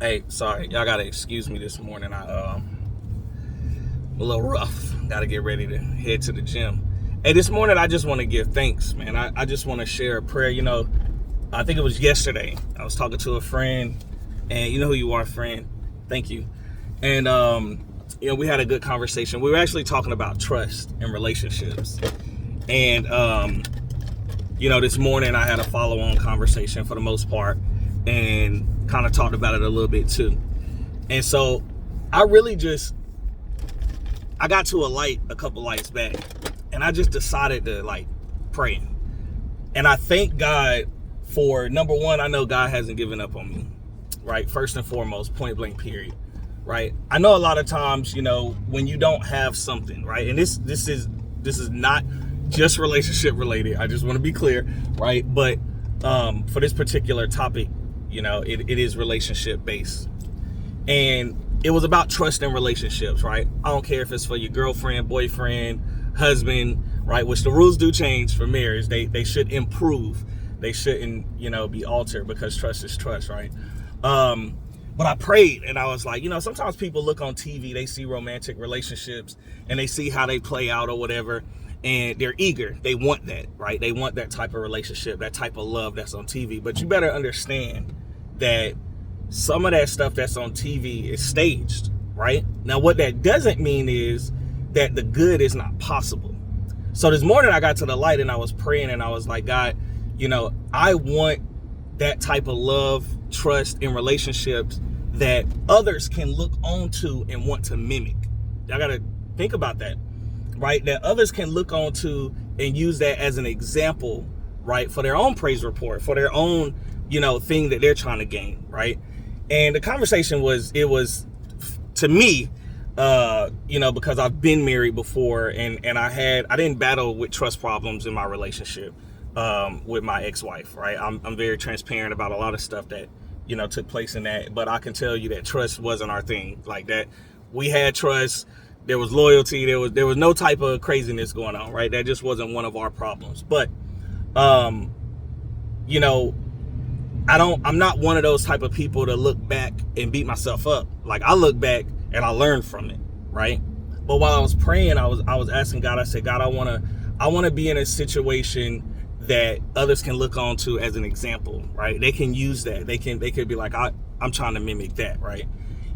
Hey, sorry, y'all gotta excuse me this morning. A little rough. Gotta get ready to head to the gym. Hey, this morning I just want to give thanks, man. I just want to share a prayer. I think it was yesterday. I was talking to a friend, and you know who you are, friend. Thank you. And we had a good conversation. We were actually talking about trust and relationships. And this morning I had a follow-on conversation for the most part, and kind of talked about it a little bit too. And so I got to a couple lights back, and I just decided to pray. And I thank God for, number one, I know God hasn't given up on me, right? First and foremost, point blank period, right? I know a lot of times, when you don't have something, right? And this is not just relationship related. I just want to be clear, right? But for this particular topic, it is relationship based. And it was about trust in relationships, right? I don't care if it's for your girlfriend, boyfriend, husband, right? Which the rules do change for marriage. They should improve. They shouldn't, be altered, because trust is trust, right? But I prayed, and I was like, sometimes people look on TV, they see romantic relationships, and they see how they play out or whatever, and they're eager. They want that, right? They want that type of relationship, that type of love that's on TV. But you better understand that some of that stuff that's on TV is staged, right? Now, what that doesn't mean is that the good is not possible. So this morning I got to the light and I was praying, and I was like, God, I want that type of love, trust in relationships that others can look onto and want to mimic. Y'all got to think about that, right? That others can look onto and use that as an example, right? For their own praise report, for their own, thing that they're trying to gain, right? And the conversation was to me, because I've been married before, and I didn't battle with trust problems in my relationship with my ex-wife, right? I'm very transparent about a lot of stuff that, took place in that, but I can tell you that trust wasn't our thing. Like that, we had trust, there was loyalty, there was no type of craziness going on, right? That just wasn't one of our problems. But, I'm not one of those type of people to look back and beat myself up. Like, I look back and I learn from it, right? But while I was praying, I was asking God, I said, God, I want to be in a situation that others can look on to as an example, right? They can use that. They could be like, I'm trying to mimic that, right?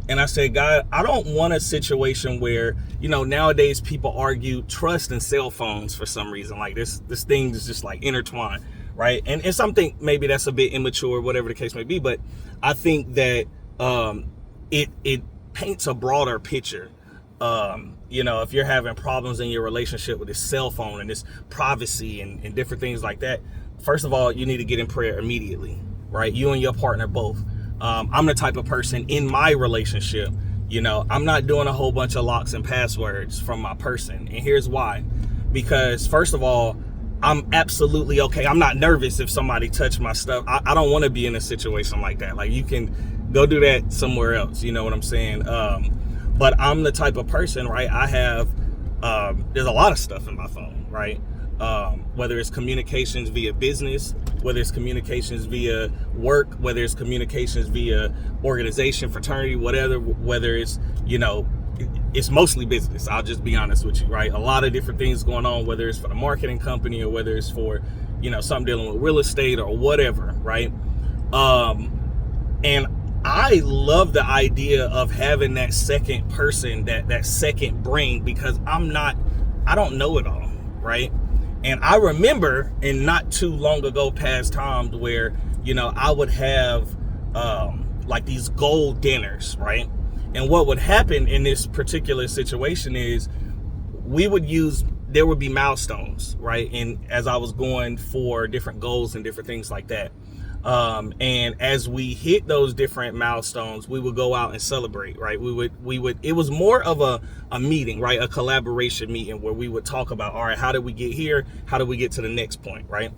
And I said, God, I don't want a situation where, nowadays people argue trust and cell phones for some reason. Like this thing is just like intertwined, right? And something maybe that's a bit immature, whatever the case may be. But I think that it paints a broader picture. If you're having problems in your relationship with this cell phone and this privacy and different things like that, first of all, you need to get in prayer immediately, right? You and your partner both. I'm the type of person in my relationship, I'm not doing a whole bunch of locks and passwords from my person. And here's why. Because first of all, I'm absolutely okay. I'm not nervous if somebody touched my stuff. I don't want to be in a situation like that. Like, you can go do that somewhere else. You know what I'm saying? But I'm the type of person, right? I have, there's a lot of stuff in my phone, right? Whether it's communications via business, whether it's communications via work, whether it's communications via organization, fraternity, whatever, whether it's, it's mostly business. I'll just be honest with you, right? A lot of different things going on, whether it's for the marketing company or whether it's for, something dealing with real estate or whatever, right? And I love the idea of having that second person, that second brain, because I don't know it all, right? And I remember in not too long ago past times where, I would have like these goal dinners, right? And what would happen in this particular situation is there would be milestones, right? And as I was going for different goals and different things like that. And as we hit those different milestones, we would go out and celebrate, right? It was more of a meeting, right? A collaboration meeting where we would talk about, all right, how did we get here? How do we get to the next point, right?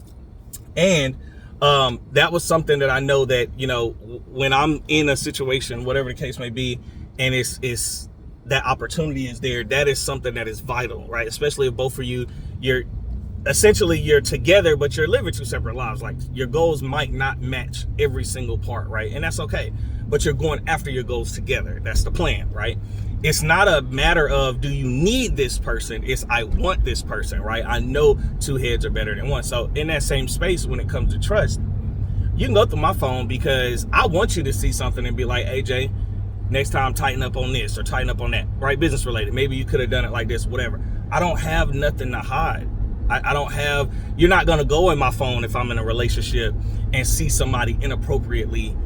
And that was something that I know that, when I'm in a situation, whatever the case may be, and it's that opportunity is there, that is something that is vital, right? Especially if both of you, essentially you're together, but you're living two separate lives. Like your goals might not match every single part, right? And that's okay. But you're going after your goals together. That's the plan, right? It's not a matter of, do you need this person? It's, I want this person, right? I know two heads are better than one. So in that same space, when it comes to trust, you can go through my phone because I want you to see something and be like, AJ, next time tighten up on this or tighten up on that, right? Business related. Maybe you could have done it like this, whatever. I don't have nothing to hide. I don't have, you're not going to go in my phone if I'm in a relationship and see somebody inappropriate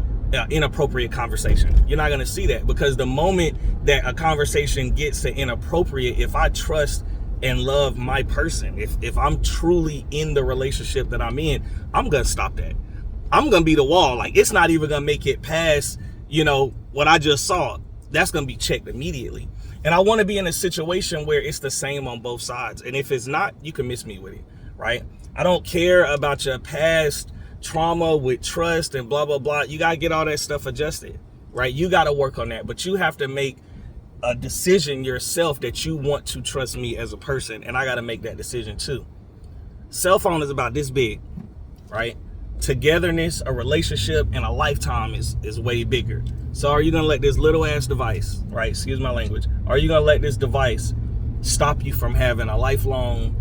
conversation. You're not going to see that, because the moment that a conversation gets to inappropriate, if I trust and love my person, if I'm truly in the relationship that I'm in, I'm going to stop that. I'm going to be the wall. Like, it's not even going to make it past, what I just saw. That's going to be checked immediately. And I want to be in a situation where it's the same on both sides. And if it's not, you can miss me with it, right? I don't care about your past trauma with trust and blah, blah, blah. You got to get all that stuff adjusted, right? You got to work on that. But you have to make a decision yourself that you want to trust me as a person. And I got to make that decision too. Cell phone is about this big, right? Togetherness, a relationship, and a lifetime is way bigger. So are you going to let this little ass device, right? Excuse my language. Are you going to let this device stop you from having a lifelong,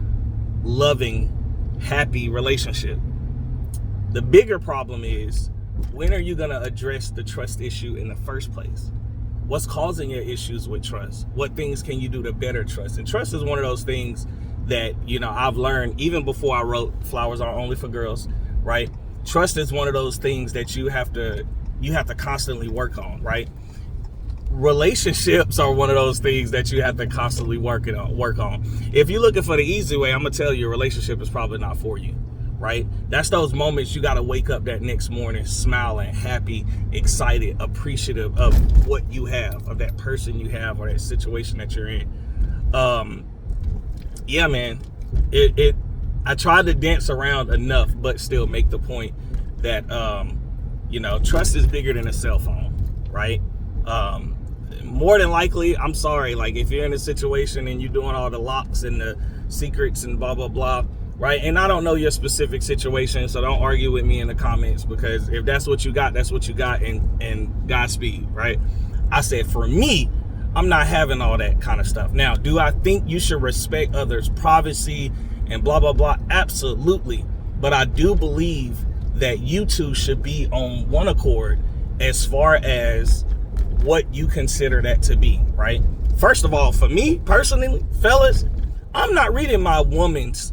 loving, happy relationship? The bigger problem is, when are you going to address the trust issue in the first place? What's causing your issues with trust? What things can you do to better trust? And trust is one of those things that, I've learned even before I wrote Flowers Are Only for Girls, right? Trust is one of those things that you have to constantly work on, right? Relationships are one of those things that you have to constantly work on. If you're looking for the easy way, I'm gonna tell you, a relationship is probably not for you, right? That's those moments you gotta wake up that next morning smiling, happy, excited, appreciative of what you have, of that person you have, or that situation that you're in. Yeah, man, I tried to dance around enough, but still make the point that, trust is bigger than a cell phone, right? More than likely, I'm sorry, like if you're in a situation and you're doing all the locks and the secrets and blah, blah, blah, right? And I don't know your specific situation, so don't argue with me in the comments, because if that's what you got, that's what you got, and Godspeed, right? I said, for me, I'm not having all that kind of stuff. Now, do I think you should respect others' privacy and blah, blah, blah? Absolutely. But I do believe that you two should be on one accord as far as what you consider that to be, right? First of all, for me personally, fellas, I'm not reading my woman's,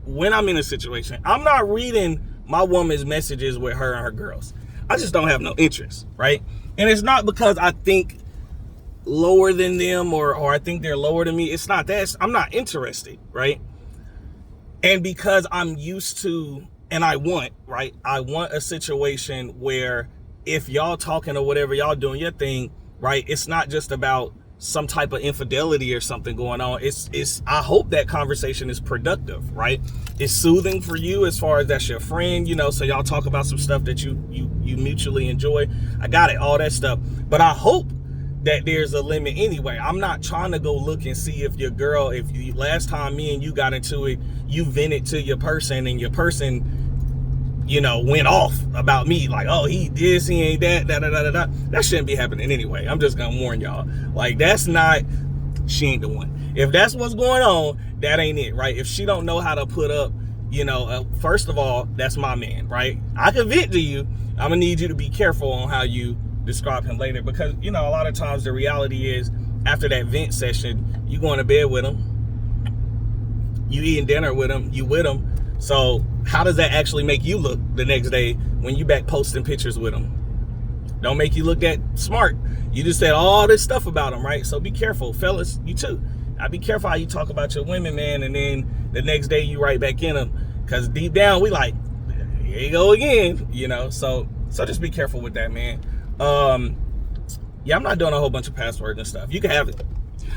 when I'm in a situation, I'm not reading my woman's messages with her and her girls. I just don't have no interest, right? And it's not because I think lower than them or I think they're lower than me. It's not that. I'm not interested, right? And because I'm used to, and I want a situation where if y'all talking or whatever, y'all doing your thing, right? It's not just about some type of infidelity or something going on. I hope that conversation is productive, right? It's soothing for you as far as that's your friend, so y'all talk about some stuff that you mutually enjoy. I got it, all that stuff. But I hope that there's a limit anyway. I'm not trying to go look and see if your girl, last time me and you got into it, you vented to your person and your person, went off about me, like, oh, he this, he ain't that, da. That shouldn't be happening anyway. I'm just gonna warn y'all. Like, she ain't the one. If that's what's going on, that ain't it, right? If she don't know how to put up, first of all, that's my man, right? I can vent to you. I'm gonna need you to be careful on how you describe him later, because, a lot of times the reality is, after that vent session, you going to bed with him, you eating dinner with him, you with him. So how does that actually make you look the next day when you back posting pictures with him? Don't make you look that smart. You just said all this stuff about him, right? So be careful, fellas, you too. Now be careful how you talk about your women, man, and then the next day you right back in them, because deep down we like, here you go again, so just be careful with that, man. Yeah, I'm not doing a whole bunch of passwords and stuff. You can have it.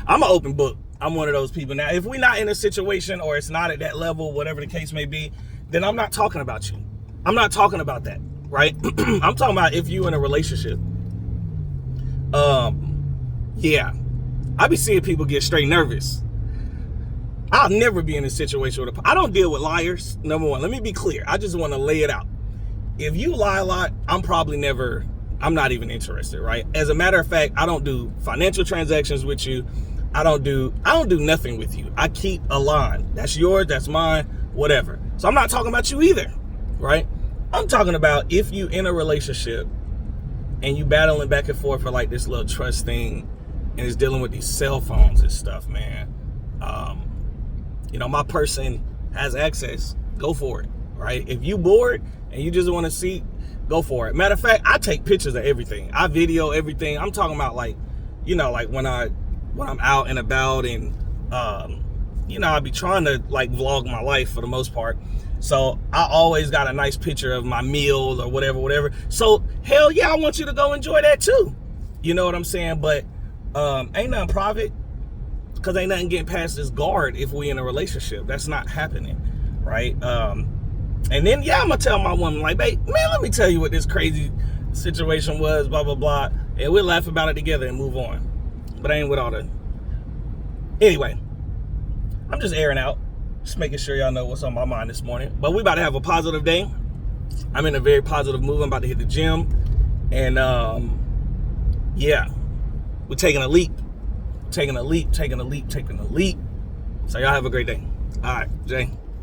I'm an open book. I'm one of those people. Now, if we're not in a situation or it's not at that level, whatever the case may be, then I'm not talking about you. I'm not talking about that, right? I'm talking about if you in a relationship. Yeah, I be seeing people get straight nervous. I'll never be in a situation with I don't deal with liars, number one. Let me be clear. I just want to lay it out. If you lie a lot, I'm not even interested, right? As a matter of fact, I don't do financial transactions with you. I don't do nothing with you. I keep a line. That's yours, that's mine, whatever. So I'm not talking about you either, right? I'm talking about if you in a relationship and you battling back and forth for like this little trust thing and it's dealing with these cell phones and stuff, man. My person has access. Go for it, right? If you bored and you just want to see, go for it. Matter of fact, I take pictures of everything. I video everything. I'm talking about like when I'm out and about and I be trying to like vlog my life for the most part. So I always got a nice picture of my meal or whatever. So hell yeah, I want you to go enjoy that too. You know what I'm saying? But ain't nothing private, because ain't nothing getting past this guard if we in a relationship. That's not happening, right? And then I'm gonna tell my woman like, babe, man, let me tell you what this crazy situation was, blah blah blah, and we'll laugh about it together and move on. But I ain't with all the. Anyway, I'm just airing out, just making sure y'all know what's on my mind this morning. But we about to have a positive day. I'm in a very positive mood. I'm about to hit the gym, and we're taking a leap. So y'all have a great day. All right, Jay.